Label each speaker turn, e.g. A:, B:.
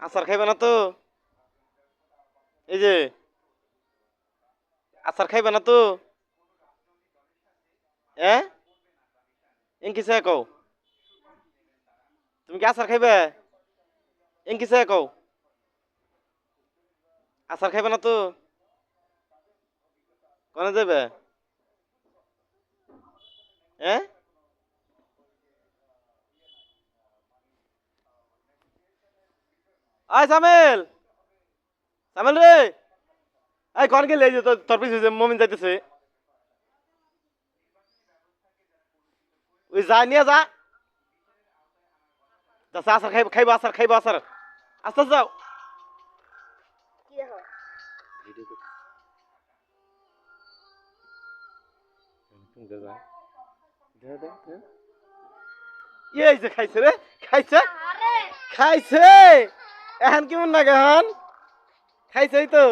A: আচার খাইবে না তো? এই যে আচার খাইবে না তো? হ্যাঁ, এনকি চাই কও। তুমি কি আচার খাইবে? এনকি চাই কও। আচার খাইবে না তো? কোনে যাবে? হ্যাঁ, আয় সামেল, সামেল রে, এই কোন গেলে? এই যে তোর পিছে যে মমিন যাইতেছে, ওই যা নিয়ে যা। যাচ্ছে আচার খাইব, খাইব আচার, খাইব আচার। আস্তে আস্তে যাও। এই যে খাইছে রে, খাইছে, খাইছে। এখন কেমন লাগে? এখন খাইছেই তো।